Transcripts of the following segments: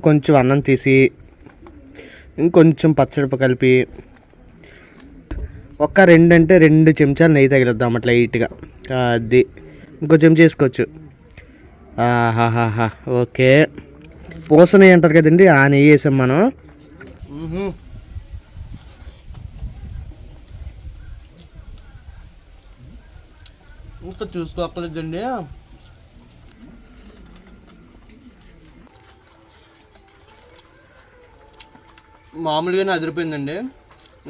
కొంచెం అన్నం తీసి ఇంకొంచెం పచ్చడి కలిపి ఒక 2 చెంచాలు నెయ్యి తగిలిద్దాం అట్లా లైట్గా. అది ఇంకో చెంచా వేసుకోవచ్చు. ఆహాహా ఓకే. పూస నెయ్యి అంటారు కదండి, ఆ నెయ్యి వేసాం మనం. ఇంకా చూసుకోకలేదండి, మామూలుగానే అదిరిపోయిందండి.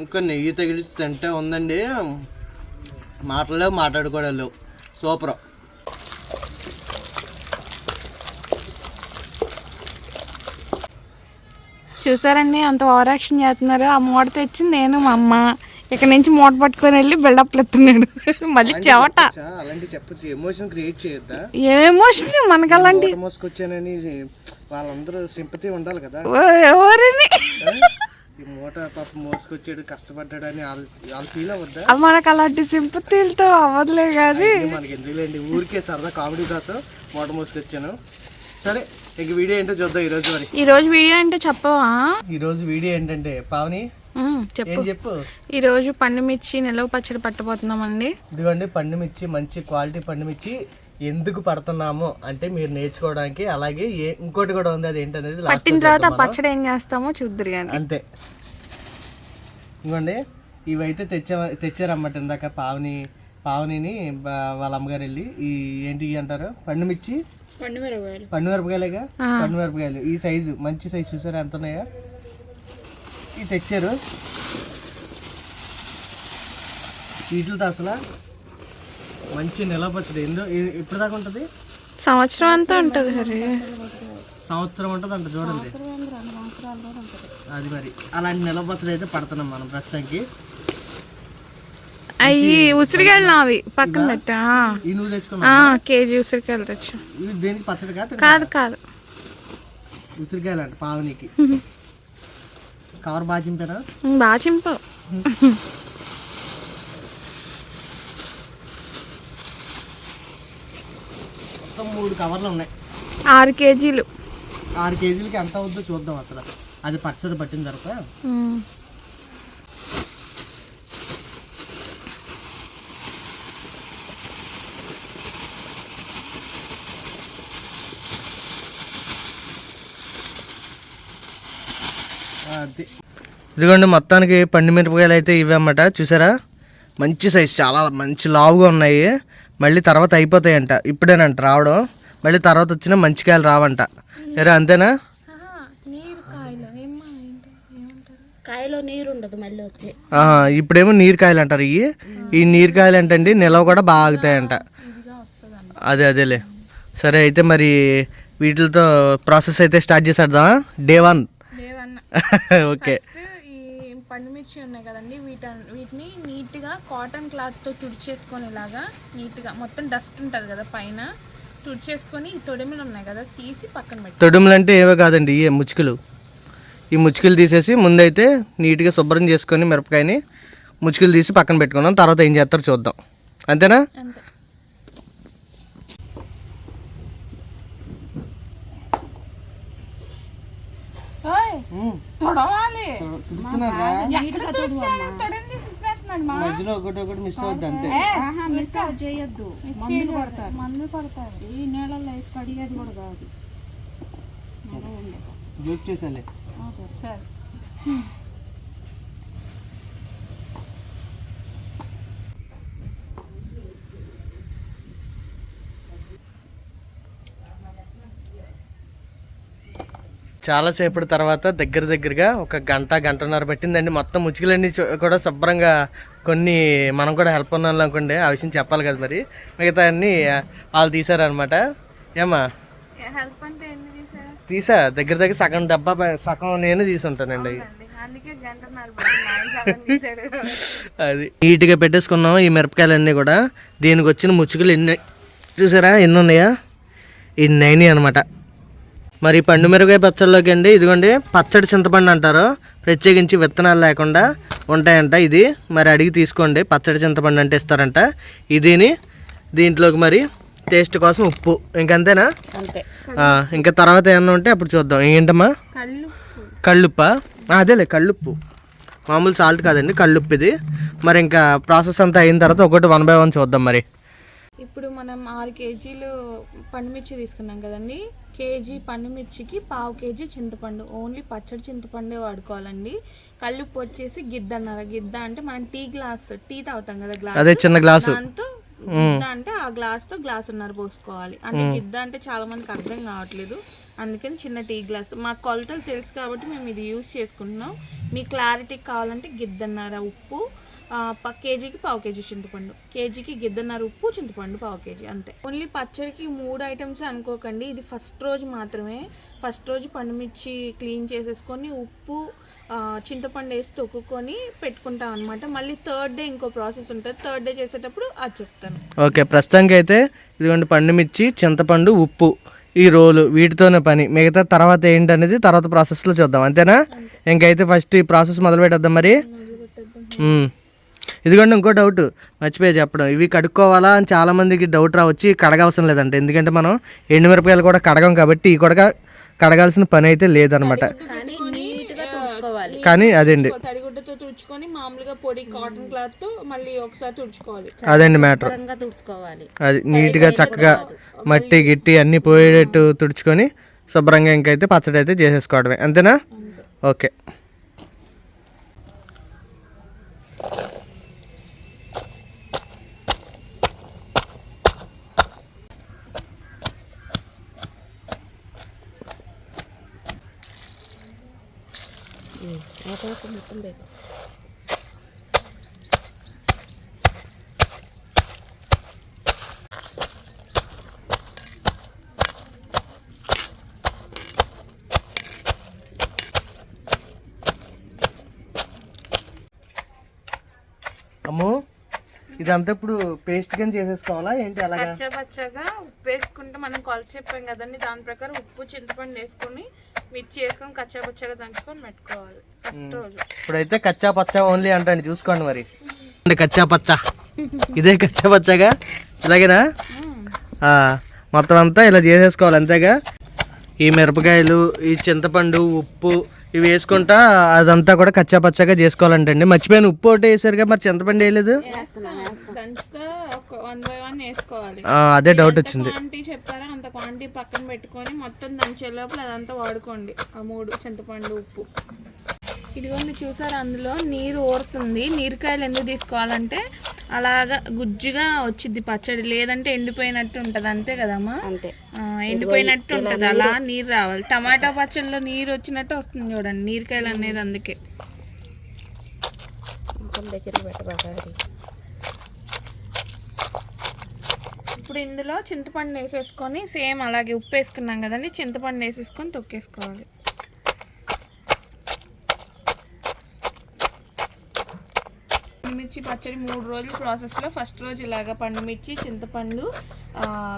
ఇంకా నెయ్యి తగిలిచి తింటే ఉందండి, మాటలేవు మాట్లాడుకోవడాలు. సూపర్. చూసారండి అంత ఓవర్ యాక్షన్ చేస్తున్నారు. ఆ మూట తెచ్చి నేను మా అమ్మ ఇక్కడ నుంచి మూట పట్టుకొని వెళ్ళి బిల్డప్లు ఎత్తున్నాడు. మళ్ళీ చెవట అలాంటి చెప్పచ్చు. ఎమోషన్ క్రియేట్ చేయొద్దా? ఏ ఎమోషన్ మనకు అలాంటి మోసుకొచ్చానని వాళ్ళందరూ సింపతి ఉండాలి కదా. ఎవరిని ఈ మూట పాప మోసుకొచ్చాడు కష్టపడ్డాడని వాళ్ళు ఫీల్ అవ్వద్దా? మనకు అలాంటి సింపతిలతో అవ్వదులే కానీ మనకి ఎందుకులేండి, ఊరికే సరదా కామెడీ కోసం మూట మోసుకొచ్చాను. సరే ఇంక వీడియో ఏంటో చూద్దాం ఈరోజు. మరి ఈరోజు వీడియో ఏంటో చెప్పవా? ఈరోజు వీడియో ఏంటంటే పావని చెప్పు. ఈరోజు పండుమిర్చి నిలవ పచ్చడి పట్టబోతున్నామండి. ఇదిగోండి పండుమిర్చి, మంచి క్వాలిటీ పండుమిర్చి. ఎందుకు పడుతున్నాము అంటే మీరు నేర్చుకోవడానికి, అలాగే ఇంకోటి కూడా ఉంది, అది ఏంటనేది పట్టిన తర్వాత పచ్చడి ఏం చేస్తామో చూద్దరు కానీ అంతే. ఇదిగోండి ఇవైతే తెచ్చారన్నమాట ఇందాక పావనిని వాళ్ళ అమ్మగారు వెళ్ళి. ఈ ఏంటి అంటారు, పండుమిర్చి, పండుమిరపకాయలేగా, పండుమిరపకాయలు. ఈ సైజు మంచి సైజు చూసారా ఎంత ఉన్నాయా? ఇవి తెచ్చారు. వీటితో అసలు మంచి నిలవ పచ్చడి ఎప్పుడు దాకా ఉంటుంది? సంవత్సరం అంతా ఉంటుంది. సరే సంవత్సరం ఉంటుంది అంట చూడండి. అది మరి అలాంటి నిలవ పచ్చడి అయితే పడుతున్నాం మనం ప్రస్తుతానికి. అవి ఉసిరికాయలు నావి పక్కన పెట్టా. నువ్వు తెచ్చుకున్నా కేజీ ఉసిరికాయలు తెచ్చు. దేనికి పచ్చడి కాదు ఉసిరికాయలు అంట పావనికి. కవర్ బాగా చింపారా? బాగా చింపావు. మొత్తం 3 కవర్లు ఉన్నాయి. 6 కేజీలు. 6 కేజీలకి ఎంత అవుద్దో చూద్దాం అసలు. అది పచ్చడి పట్టిన తర్వాత. ఇదిగోండి మొత్తానికి పండుమిరపకాయలు అయితే ఇవన్నమాట. చూసారా మంచి సైజు, చాలా మంచి లావుగా ఉన్నాయి. మళ్ళీ తర్వాత అయిపోతాయంట, ఇప్పుడేనంట రావడం. మళ్ళీ తర్వాత వచ్చిన మంచి కాయలు రావంట. సరే అంతేనా? ఇప్పుడేమో నీరుకాయలు అంటారు. ఈ నీరుకాయలు అంటండి నిలవ కూడా బాగా ఆగుతాయంట. అదేలే. సరే అయితే మరి వీటితో ప్రాసెస్ అయితే స్టార్ట్ చేసేద్దాం. డే 1. ఓకే. ఈ పండుమిర్చి ఉన్నాయి కదండి, వీటిని నీట్గా కాటన్ క్లాత్తో తుడిచేసుకొని ఇలాగా నీట్గా మొత్తం డస్ట్ ఉంటుంది కదా పైన తుడిచేసుకొని, ఈ తొడిమలు ఉన్నాయి కదా తీసి పక్కన పెట్టి. తొడిమలు అంటే ఏవో కాదండి, ఈ ముచ్చుకలు తీసేసి ముందైతే నీట్గా శుభ్రం చేసుకొని మిరపకాయని ముచ్చుకలు తీసి పక్కన పెట్టుకున్నాం. తర్వాత ఏం చేస్తారో చూద్దాం. అంతేనా? అంతే. మధ్యలో ఒకటి మిస్ అవుద్ది అంతే. మందులు పడతారు. ఈ నీళ్ళల్లో వేసి కడిగేది కూడా కాదు. జోక్ చేసాలే. సరే చాలాసేపటి తర్వాత దగ్గరగా ఒక గంటన్నర పట్టిందండి. మొత్తం ముచ్చుకలన్నీ కూడా శుభ్రంగా కొన్ని మనం కూడా హెల్ప్ ఉన్నాం అనుకోండి, ఆ విషయం చెప్పాలి కదా. మరి మిగతా అన్నీ వాళ్ళు తీసారనమాట. ఏమా తీసా దగ్గర సగం నేను తీసుంటానండి. అది నీట్గా పెట్టేసుకున్నాం ఈ మిరపకాయలన్నీ కూడా. దీనికి వచ్చిన ముచ్చుకలు ఎన్ని చూసారా, ఎన్ని ఉన్నాయా? ఇన్ని అయినాయి అనమాట. మరి పండు మిరపకాయ పచ్చడిలోకి అండి ఇదిగోండి పచ్చడి చింతపండు అంటారు, ప్రత్యేకించి విత్తనాలు లేకుండా ఉంటాయంట. ఇది మరి అడిగి తీసుకోండి, పచ్చడి చింతపండు అంటే ఇస్తారంట. దీంట్లోకి మరి టేస్ట్ కోసం ఉప్పు ఇంకంతేనా? అంతే. ఇంకా తర్వాత ఏమన్నా ఉంటే అప్పుడు చూద్దాం. ఏంటమ్మా? కళ్ళుప్పా? అదేలే కళ్ళుప్పు, మామూలు సాల్ట్ కాదండి, కళ్ళుప్పు ఇది. మరి ఇంకా ప్రాసెస్ అంతా అయిన తర్వాత ఒకటి 1 by 1 చూద్దాం. మరి ఇప్పుడు మనం 6 కేజీలు పండుమిర్చి తీసుకున్నాం కదండి. కేజీ పండుమిర్చికి 1/2 కేజీ చింతపండు, ఓన్లీ పచ్చడి చింతపండే వాడుకోవాలండి. కళ్ళుప్పు వచ్చేసి గిద్దన్నర. గిద్ద అంటే మనం టీ తాగుతాం కదా గ్లాస్, అదే చిన్న గ్లాసు. దాంతో గిద్ద అంటే ఆ గ్లాస్తో గ్లాసున్నర పోసుకోవాలి. అంటే గిద్ద అంటే చాలా మందికి అర్థం కావట్లేదు, అందుకని చిన్న టీ గ్లాస్. మాకు కొలతలు తెలుసు కాబట్టి మేము ఇది యూజ్ చేసుకుంటున్నాం. మీ క్లారిటీకి కావాలంటే గిద్దన్నర ఉప్పు, కేజీకి 1/2 కేజీ చింతపండు, కేజీకి గిద్దన్నర ఉప్పు, చింతపండు 1/2 కేజీ అంతే. ఓన్లీ పచ్చడికి 3 ఐటమ్స్ అనుకోకండి, ఇది ఫస్ట్ రోజు మాత్రమే. ఫస్ట్ రోజు పండుమిర్చి క్లీన్ చేసేసుకొని ఉప్పు చింతపండు వేసి తొక్కుకొని పెట్టుకుంటాం అనమాట. మళ్ళీ థర్డ్ డే ఇంకో ప్రాసెస్ ఉంటుంది, థర్డ్ డే చేసేటప్పుడు అది చెప్తాను. ఓకే, ప్రస్తుతానికి అయితే ఇదిగోండి పండుమిర్చి, చింతపండు, ఉప్పు, ఈ రోలు, వీటితోనే పని. మిగతా తర్వాత ఏంటనేది తర్వాత ప్రాసెస్లో చూద్దాం. అంతేనా? ఇంకైతే ఫస్ట్ ఈ ప్రాసెస్ మొదలు పెట్టేద్దాం. మరి ఇదిగోండి ఇంకో డౌట్ మర్చిపోయా చెప్పడం, ఇవి కడుక్కోవాలా అని చాలామందికి డౌట్ రావచ్చు. కడగవసరం లేదంటే, ఎందుకంటే మనం ఎండుమిరపకాయలు కూడా కడగం కాబట్టి ఈ కూడా కడగాల్సిన పని అయితే లేదనమాట. కానీ అదేండి తడిగుడ్డతో తుడుచుకొని మామూలుగా పొడి కాటన్ క్లాత్ తో మళ్ళీ ఒకసారి తుడుచుకోవాలి. అదండి మ్యాటర్. అది నీట్గా చక్కగా మట్టి గిట్టి అన్నీ పోయేటట్టు తుడుచుకొని శుభ్రంగా ఇంకైతే పచ్చడి అయితే చేసేసుకోవడమే. అంతేనా? ఓకే. మొత్తం బేకు. అమ్మో, ఇదంతా ఇప్పుడు పేస్ట్ కింద చేసేసుకోవాలా ఏంటి? అలాగా పచ్చగా ఉప్పు వేసుకుంటే మనం కొలత చెప్పాం కదండి, దాని ప్రకారం ఉప్పు చింతపండు వేసుకొని మిర్చి వేసుకొని కచ్చాపచ్చగా దంచుకొని పెట్టుకోవాలి ఫస్ట్ రోజు. ఇప్పుడైతే కచ్చా పచ్చా ఓన్లీ అంటే చూసుకోండి. మరి కచ్చా పచ్చా, ఇదే కచ్చా పచ్చాగా ఇలాగేనా? మొత్తం అంతా ఇలా చేసేసుకోవాలి అంతేగా. ఈ మిరపకాయలు, ఈ చింతపండు, ఉప్పు ఇవి వేసుకుంటా అదంతా కూడా కచ్చా పచ్చగా చేసుకోవాలంటండి. మర్చిపోయాను, ఉప్పు ఒకటి వేసారుగా, మరి చింతపండు వేయలేదు. అదే డౌట్ వచ్చింది. చెప్పారా అంత క్వాంటిటీ పక్కన పెట్టుకొని మొత్తం దంచే లోపల అదంతా వాడుకోండి. ఆ 3 చింతపండు, ఉప్పు. ఇదిగోండి చూసారా, అందులో నీరు ఊరుతుంది. నీరుకాయలు ఎందుకు తీసుకోవాలంటే అలాగా గుజ్జుగా వచ్చింది పచ్చడి, లేదంటే ఎండిపోయినట్టు ఉంటుంది. అంతే కదమ్మా? ఎండిపోయినట్టు ఉంటుంది, అలా నీరు రావాలి. టమాటా పచ్చడిలో నీరు వచ్చినట్టు వస్తుంది చూడండి నీరుకాయలు అనేది, అందుకే. ఇప్పుడు ఇందులో చింతపండు వేసేసుకొని సేమ్ అలాగే ఉప్పు వేసుకున్నాం కదండి, చింతపండు వేసేసుకొని తొక్కేసుకోవాలి. పండుమిర్చి పచ్చడి 3 రోజుల ప్రాసెస్లో ఫస్ట్ రోజు ఇలాగ పండుమిర్చి, చింతపండు,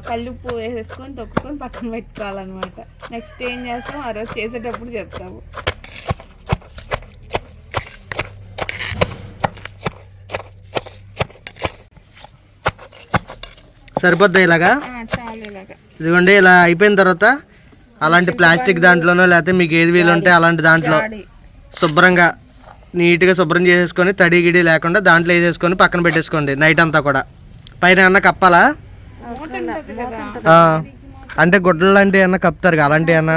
కళ్ళుప్పు వేసేసుకొని తొక్కుకొని పక్కన పెట్టుకోవాలన్నమాట. నెక్స్ట్ ఏం చేస్తాం ఆ రోజు చేసేటప్పుడు చెప్తాము. సరిపోద్దా ఇలాగా? చాలు ఇలాగా. ఇదిగోండి ఇలా అయిపోయిన తర్వాత అలాంటి ప్లాస్టిక్ దాంట్లోనో లేకపోతే మీకు ఏది వీలు ఉంటే అలాంటి దాంట్లో శుభ్రంగా నీట్గా శుభ్రం చేసేసుకొని తడి గిడి లేకుండా దాంట్లో వేసేసుకొని పక్కన పెట్టేసుకోండి నైట్ అంతా కూడా. పైన ఏమన్నా కప్పాలా? అంటే గుడ్డలు లాంటివి ఏమన్నా కప్తారు అలాంటివి ఏమన్నా?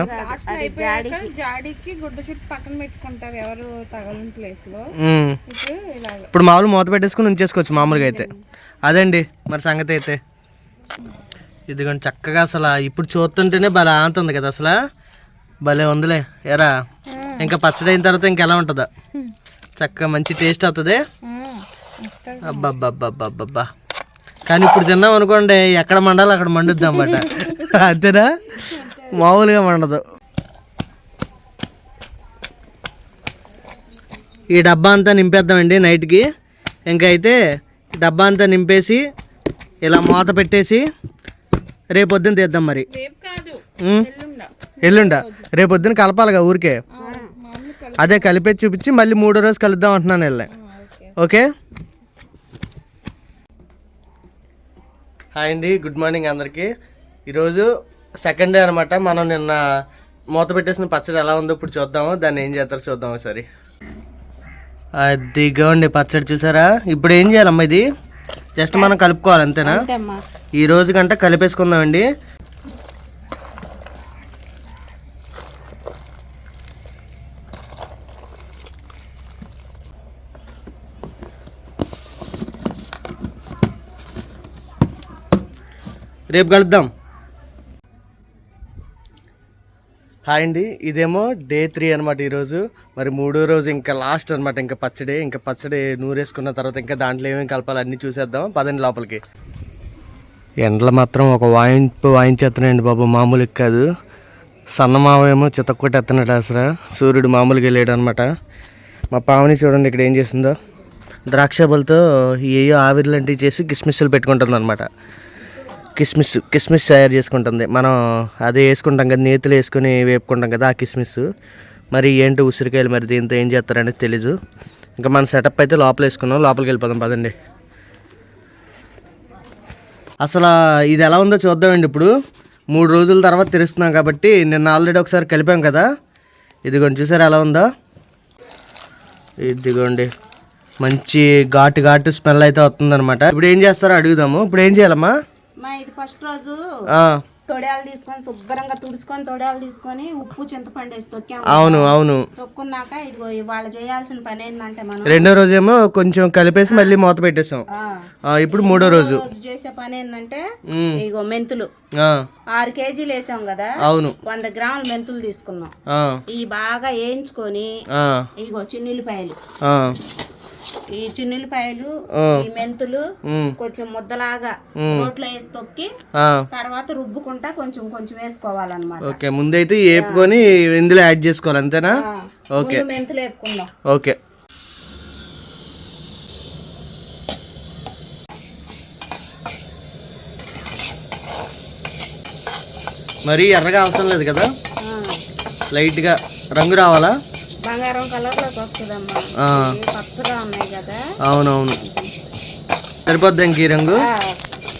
జాడీకి గుడ్డ చుట్టూ పక్కన పెట్టుకుంటారు ఎవరు తగలని ప్లేస్ లో. ఇప్పుడు మామూలు మూత పెట్టేసుకుని ఉంచేసుకోవచ్చు మామూలుగా అయితే. అదండి మరి సంగతి అయితే. ఇదిగోండి చక్కగా అసలు ఇప్పుడు చూస్తుంటేనే భలే ఆంతుంది కదా, అసలు భలే ఉందిలే ఎరా. ఇంకా పచ్చడి అయిన తర్వాత ఇంకెలా ఉంటుందా, చక్కగా మంచి టేస్ట్ అవుతుంది. అబ్బబ్బబ్బబ్బబ్బా. కానీ ఇప్పుడు తిన్నాం అనుకోండి, ఎక్కడ మండాలో అక్కడ మండుద్ది అన్నమాట. అంతేనా? మామూలుగా మండదు. ఈ డబ్బా అంతా నింపేద్దామండి నైట్కి. ఇంకా అయితే డబ్బా అంతా నింపేసి ఇలా మూత పెట్టేసి రేపొద్దున తీద్దాం. మరి ఎల్లుండా రేపొద్దున కలపాలిగా ఊరికే. అదే కలిపేసి చూపించి మళ్ళీ 3వ రోజు కలుద్దాం అంటున్నాను. వెళ్ళే ఓకే. హాయ్ అండి, గుడ్ మార్నింగ్ అందరికీ. ఈరోజు సెకండ్ డే అనమాట. మనం నిన్న మూత పెట్టేసిన పచ్చడి ఎలా ఉందో ఇప్పుడు చూద్దాము. దాన్ని ఏం చేస్తారో చూద్దాము ఒకసారి. అదిగోండి పచ్చడి చూసారా. ఇప్పుడు ఏం చేయాలమ్మా? ఇది జస్ట్ మనం కలుపుకోవాలి అంతేనా? ఈ రోజు కంటే కలిపేసుకుందామండి. రేపు కలుద్దాం. హాయ్ అండి, ఇదేమో డే 3 అనమాట ఈరోజు. మరి 3వ రోజు ఇంకా లాస్ట్ అనమాట. ఇంకా పచ్చడి నూరేసుకున్న తర్వాత ఇంకా దాంట్లో ఏమేమి కలపాలి అన్నీ చూసేద్దాం. పదండి లోపలికి. ఎండలు మాత్రం ఒక వాయించేస్తున్నాయండి బాబు, మామూలుగా కాదు. సన్నమావ ఏమో చితక్కొట్టేస్తున్నాడు అసలు. సూర్యుడు మామూలుగా వెళ్ళాడు అనమాట. మా పావని చూడండి ఇక్కడ ఏం చేసిందో. ద్రాక్ష బలతో ఏయో ఆవిరి లాంటివి చేసి కిస్మిస్లు పెట్టుకుంటుంది అనమాట. కిస్మిస్ తయారు చేసుకుంటుంది. మనం అదే వేసుకుంటాం కదా, నేతులు వేసుకొని వేపుకుంటాం కదా ఆ కిస్మిస్. మరి ఏంటో ఉసిరికాయలు, మరి దీంతో ఏం చేస్తారనేది తెలీదు. ఇంకా మన సెటప్ అయితే లోపల వేసుకున్నాం. లోపలికి వెళ్ళిపోదాం పదండి. అసలు ఇది ఎలా ఉందో చూద్దామండి. ఇప్పుడు 3 రోజుల తర్వాత తెరుస్తున్నాం కాబట్టి నిన్న ఆల్రెడీ ఒకసారి కలిపాం కదా. ఇదిగోండి చూసారా ఎలా ఉందో. ఇదిగోండి మంచి ఘాటు స్మెల్ అయితే వస్తుందన్నమాట. ఇప్పుడు ఏం చేస్తారో అడుగుదాము. ఇప్పుడు ఏం చేయాలమ్మా? ఇది ఫస్ట్ రోజు తొడయాలు తీసుకొని శుభ్రంగా తుడుచుకొని తొడయాలు తీసుకొని ఉప్పు చింతపండు వేసి తొక్కాము. అవును తొక్కున్నాక ఇదిగో ఇవాళ చేయాల్సిన పని ఏంటంటే మనం 2వ రోజేమో కొంచెం కలిపేసి మళ్ళీ మూత పెట్టేసాం. ఇప్పుడు 3వ రోజు చేసే పని ఏంటంటే ఇగో మెంతులు 6 కేజీలు వేసాం కదా. అవును 100 గ్రాముల మెంతులు తీసుకున్నాం. ఇవి బాగా వేయించుకొని ఇగో చిన్నుల్లిపాయలు, ఈ చిన్నులపాయలు, ఈ మెంతులు కొంచెం ముద్దలాగా రోట్లో వేసి తొక్కి తర్వాత రుబ్బుకుంటా కొంచెం కొంచెం వేసుకోవాలన్నమాట. ఓకే, ముందైతే వేపుకొని ఇందులో యాడ్ చేసుకోవాలి అంతేనా? ఓకే, మెంతులు వేపుకుందాం. ఓకే. మరి ఎర్రగా అవసరం లేదు కదా, లైట్గా రంగు రావాలా? బంగారం కలర్ లోకి వస్తుందమ్మా. పచ్చగా ఉన్నాయి కదా. అవునవును, సరిపోద్ది ఇంక ఈ రంగు.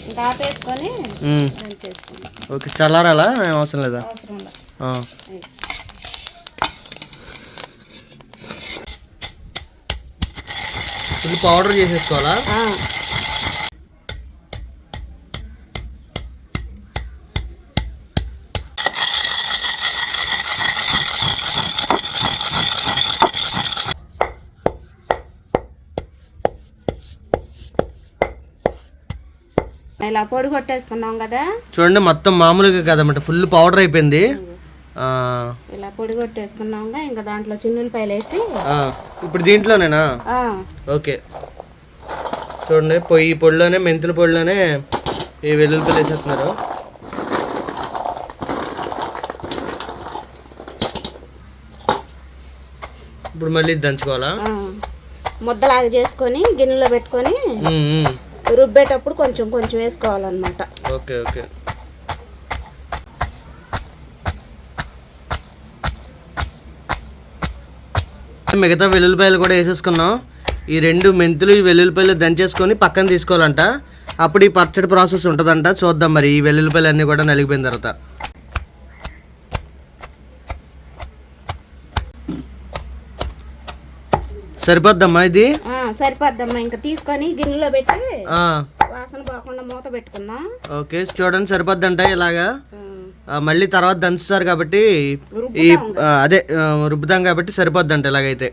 ఇంకా ఆపేసుకొని ఓకే. చల్లారాలా? ఏం అవసరం లేదా? అవసరం లేదు. ఇది పౌడర్ చేసేసుకోవాలా? ఇలా పొడి కొట్టేసుకున్నాం కదా. చూడండి మొత్తం మామూలుగా కదన్నమాట, ఫుల్ పౌడర్ అయిపోయింది. ఇలా పొడి కొట్టేసుకున్నాం. ఇంకా దాంట్లో చిన్నులపాయలు వేసి ఇప్పుడు దీంట్లోనేనా? ఓకే. చూడండి ఈ పొడిలోనే, మెంతుల పొడిలోనే ఈ వెల్లుల్లిపాయలు వేసేస్తున్నారు. ఇప్పుడు మళ్ళీ దంచుకోవాలా? ముద్దలాగా చేసుకొని గిన్నెలో పెట్టుకొని రుబ్బేటప్పుడు కొంచెం కొంచెం వేసుకోవాలన్నమాట. Okay okay. మిగతా వెల్లుల్లిపాయలు కూడా వేసేసుకున్నాం. ఈ 2 మెంతులు, ఈ వెల్లుల్లిపాయలు దంచేసుకొని పక్కన తీసుకోవాలంట. అప్పుడు ఈ పచ్చడి ప్రాసెస్ ఉంటుందంట. చూద్దాం మరి ఈ వెల్లుల్లిపాయలు అన్నీ కూడా నలిగిపోయిన తర్వాత. సరిపోద్దమ్మా ఇది? సరిపోద్దమ్మా. ఇంకా తీసుకొని గిన్నెలో పెట్టి వాసన పోకుండా మూత పెట్టుకుందాం. ఓకే, చూడండి సరిపోద్దంట ఇలాగా. మళ్ళీ తర్వాత దంచుతారు కాబట్టి ఈ అదే రుబ్బుతాం కాబట్టి సరిపోద్దంట ఇలాగైతే.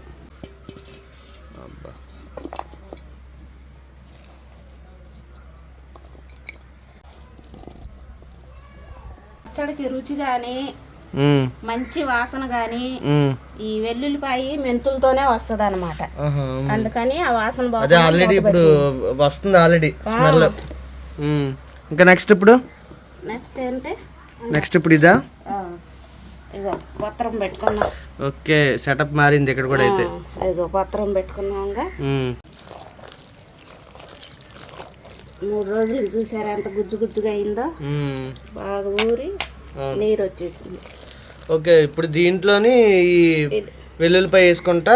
పచ్చడికి రుచి కానీ మంచి వాసన గాని ఈ వెల్లుల్లిపాయ మెంతులతోనే వస్తది అన్నమాట. అందుకని ఆ వాసన బాగుంది. ఆల్రెడీ ఇప్పుడు వస్తుంది ఆల్రెడీ స్మెల్. ఇంకా నెక్స్ట్ ఏంటంటే నెక్స్ట్ ఇప్పుడు ఇదా? ఇగో పత్రం పెట్టుకున్నాం. ఓకే, సెటప్ మారింది ఇక్కడ కూడా అయితే. ఇగో పత్రం పెట్టుకున్నాంగా. 3 రోజులు చూసారా ఎంత గుజ్జు గుజ్జుగా అయిందో. బాగా ఊరి నీరు వచ్చేసింది. ఓకే, ఇప్పుడు దీంట్లోని ఈ వెల్లుల్లిపాయ వేసుకుంటా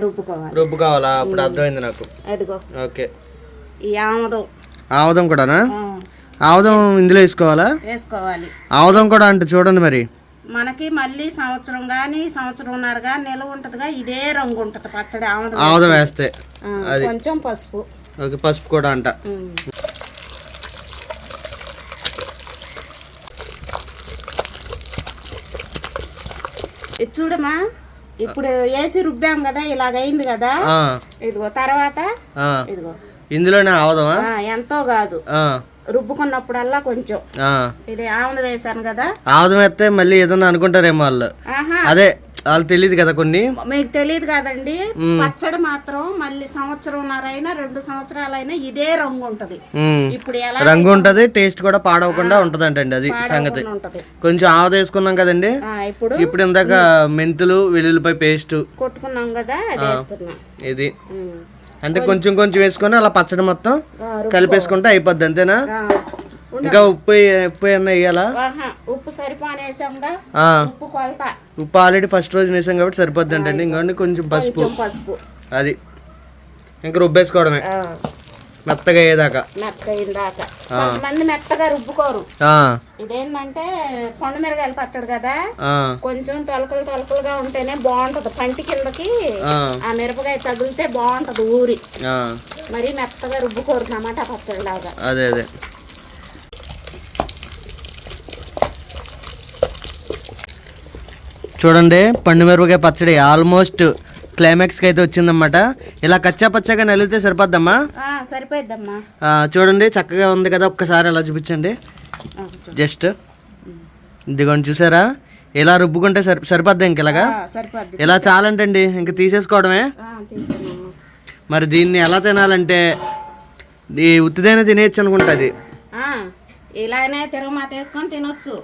రుబ్బుకోవాలా? అప్పుడు అర్థమైంది నాకు. అదిగో ఓకే. ఈ ఆమదం కూడానా? ఆముదం ఇందులో వేసుకోవాలా? వేసుకోవాలి. ఆముదం కూడా అంటే చూడండి మరి మనకి మళ్ళీ సంవత్సరం కానీ సంవత్సరంన్నర కానీ నిలవ ఉంటుందిగా, ఇదే రంగు ఉంటుంది పచ్చడి ఆముదం వేస్తే. కొంచెం పసుపు. ఓకే, పసుపు కూడా అంట. ఇది చూడమ్మా, ఇప్పుడు వేసి రుబ్బాం కదా, ఇలాగైంది కదా. ఇదిగో తర్వాత ఇదిగో ఇందులోనే ఆముదమా? ఎంతో కాదు, రుబ్బుకున్నప్పుడల్లా కొంచెం ఇది ఆముదం వేసాను కదా. ఆముదం వేస్తే మళ్ళీ ఏదన్నా అనుకుంటారేమో వాళ్ళు. అదే వాళ్ళు తెలియదు కదా కొన్ని. మీకు తెలియదు కదండి. పచ్చడి మాత్రం మళ్ళీ సంవత్సరంన్నర అయినా 2 సంవత్సరాలైనా ఇదే రంగు ఉంటది. ఇప్పుడు ఎలా రంగు ఉంటది, టేస్ట్ కూడా పాడవకుండా ఉంటది అంటండి. అది సంగతి. కొంచెం ఆముదం వేసుకున్నాం కదండి. ఇప్పుడు ఇందాక మెంతులు వెల్లుల్లిపాయ పేస్ట్ కొట్టుకున్నాం కదా, అది వేస్తున్నా. ఇది అంటే కొంచెం కొంచెం వేసుకొని అలా పచ్చడి మొత్తం కలిపేసుకుంటే అయిపోద్ది, అంతేనా? ఇంకా ఉప్పు ఏమన్నా వేయాలా? ఉప్పు సరిపోనేసాంగా. ఉప్పు కొలత. ఉప్పు ఆల్రెడీ ఫస్ట్ రోజు వేసాం కాబట్టి సరిపోద్ది అంటండి. ఇంకోండి కొంచెం పసుపు. అది ఇంకా రుబ్బేసుకోవడమే మెత్తగా అయ్యేదాకా. కొంతమంది మెత్తగా రుబ్బుకోరు. ఇదేంటంటే కొండమిరగాయలు పచ్చడి కదా, కొంచెం తొలకలుగా ఉంటేనే బాగుంటది. పంటి కిందకి ఆ మిరపకాయ తగిలితే బాగుంటది ఊరి. మరి మెత్తగా రుబ్బుకోరు టమాటా పచ్చడి లాగా. అదే అదే. చూడండి, పండు మిరపకాయ పచ్చడి ఆల్మోస్ట్ క్లైమాక్స్కి అయితే వచ్చిందన్నమాట. ఇలా కచ్చా పచ్చగా నలిగితే సరిపోద్దమ్మా? సరిపోద్దమ్మా. చూడండి చక్కగా ఉంది కదా, ఒక్కసారి అలా చూపించండి జస్ట్. ఇదిగోండి చూసారా, ఇలా రుబ్బుకుంటే సరిపోద్దా? ఇంక ఇలాగా ఇలా చాలంటండి, ఇంక తీసేసుకోవడమే. మరి దీన్ని ఎలా తినాలంటే ఉత్తిదైనా తినేయచ్చు అనుకుంటుంది. ఇలానే తిరగమాత వేసుకొని తినొచ్చు,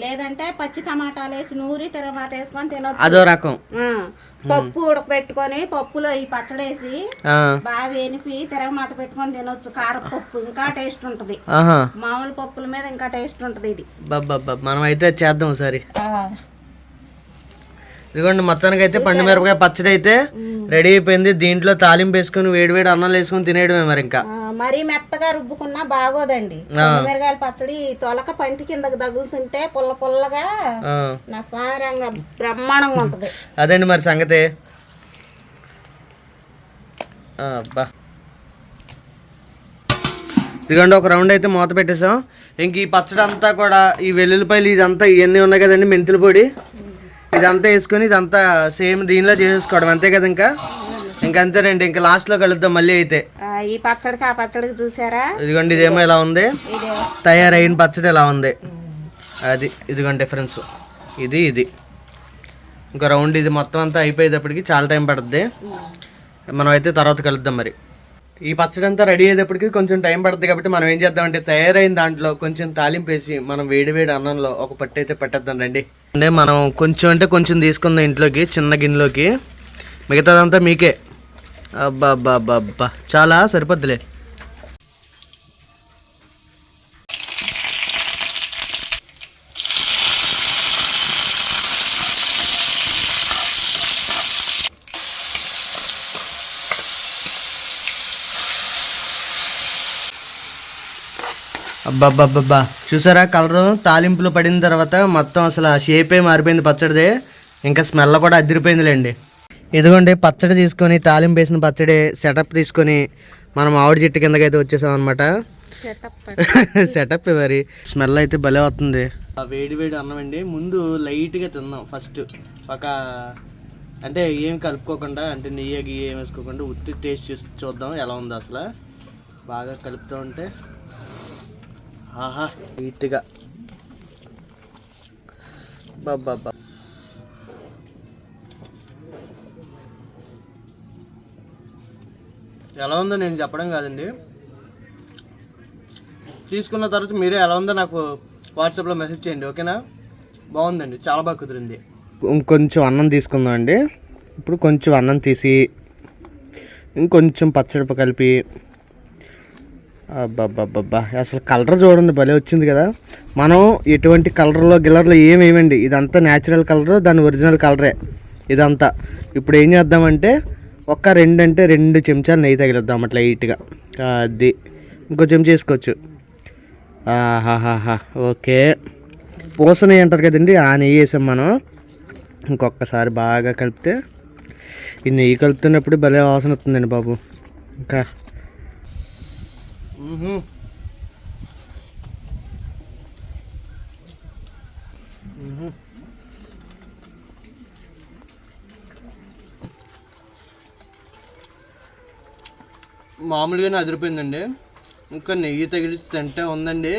లేదంటే పచ్చి టమాటాలు వేసి నూరి తిరగమాత వేసుకొని తినొచ్చు. అదో రకం. పప్పు ఉడకబెట్టుకొని పప్పులో ఈ పచ్చడి వేసి బాగా వేనిపి తిరగమాత పెట్టుకొని తినొచ్చు. కారపప్పు ఇంకా టేస్ట్ ఉంటది, మామూలు పప్పుల మీద ఇంకా టేస్ట్ ఉంటది ఇది. మనం అయితే చేద్దాం ఒకసారి. ఇదిగోండి, మొత్తానికి అయితే పండు మిరపకాయ పచ్చడి అయితే రెడీ అయిపోయింది. దీంట్లో తాలింపు వేసుకుని వేడి అన్నం వేసుకుని తినేయడమే. మరి ఇంకా మరీ మెత్తగా రుబ్బుకున్నా బాగోదండి. మిరగాయల పచ్చడి తొలక పంటి కిందకి తగులుతుంటే పుల్లగా నసారంగా బ్రహ్మాండంగా ఉంటది. అదండి మరి సంగతి. అబ్బా, ఇదిగోండి ఒక రౌండ్ అయితే మూత పెట్టేసాం. ఇంక ఈ పచ్చడి అంతా కూడా ఈ వెల్లుల్లిపాయలు ఇదంతా ఇవన్నీ ఉన్నాయి కదండి, మెంతుల పొడి ఇదంతా వేసుకొని ఇదంతా సేమ్ దీనిలో చేసేసుకోవడం, అంతే కదా. ఇంకా అంతేనండి, ఇంకా లాస్ట్ లో కలుద్దాం మళ్ళీ అయితే. ఈ పచ్చడికి ఆ పచ్చడికి చూసారా, ఇదిగోండి ఇదేమో ఇలా ఉంది, తయారైన పచ్చడి ఇలా ఉంది. అది ఇదిగోండి డిఫరెన్స్. ఇది ఇంకా రౌండ్ ఇది మొత్తం అంతా అయిపోయేటప్పటికి చాలా టైం పడుతుంది. మనం అయితే తర్వాత కలుద్దాం. మరి ఈ పచ్చడి అంతా రెడీ అయ్యేటప్పటికి కొంచెం టైం పడుతుంది కాబట్టి మనం ఏం చేద్దామంటే తయారైన దాంట్లో కొంచెం తాలింపు వేసి మనం వేడి అన్నంలో ఒక పట్టు అయితే పెట్టేద్దాం రండి. అంటే మనం కొంచెం అంటే కొంచెం తీసుకుందాం ఇంట్లోకి, చిన్న గిన్నెలోకి. మిగతాదంతా మీకే. అబ్బా చాలా సరిపోద్దులే. అబ్బా చూసారా, కలరు తాలింపులు పడిన తర్వాత మొత్తం అసలు షేపే మారిపోయింది పచ్చడిదే. ఇంకా స్మెల్ కూడా అదిరిపోయిందిలేండి. ఇదిగోండి పచ్చడి తీసుకొని, తాలింపు వేసిన పచ్చడి సెటప్ తీసుకొని మనం ఆవిడ చెట్టు కిందకైతే వచ్చేసాం అనమాట. సెటప్ మరి స్మెల్ అయితే భలే వస్తుంది. వేడి అన్నం అండి. ముందు లైట్గా తిందాం ఫస్ట్. అంటే ఏం కలుపుకోకుండా, అంటే నెయ్యి ఏం వేసుకోకుండా ఉత్తి టేస్ట్ చూద్దాం ఎలా ఉందో అసలు. బాగా కలుపుతూ ఉంటే ఆహా నీట్గా. బాబా ఎలా ఉందో నేను చెప్పడం కాదండి, తీసుకున్న తర్వాత మీరే ఎలా ఉందో నాకు వాట్సాప్లో మెసేజ్ చేయండి, ఓకేనా? బాగుందండి, చాలా బాగా కుదిరింది. ఇంకొంచెం అన్నం తీసుకుందాం అండి. ఇప్పుడు కొంచెం అన్నం తీసి ఇంకొంచెం పచ్చడి కలిపి, అబ్బా అసలు కలర్ చూడండి భలే వచ్చింది కదా. మనం ఎటువంటి గిల్లర్లో ఏమి వేయమండి, ఇదంతా న్యాచురల్ కలర్, దాని ఒరిజినల్ కలరే ఇదంతా. ఇప్పుడు ఏం చేద్దామంటే ఒక 2 చెంచాలు నెయ్యి తగిలిద్దాం అట్లా లైట్గా. అది ఇంకో చెంచా వేసుకోవచ్చు. ఆహాహాహా, ఓకే. పూస నెయ్యి అంటారు కదండి, ఆ నెయ్యి వేసాం మనం. ఇంకొకసారి బాగా కలిపితే, ఈ నెయ్యి కలుపుతున్నప్పుడు భలే వాసన వస్తుందండి బాబు. ఇంకా మామూలుగానే అదిరిపోయిందండి. ఇంకా నెయ్యి తగిలిచి తింటే ఉందండి.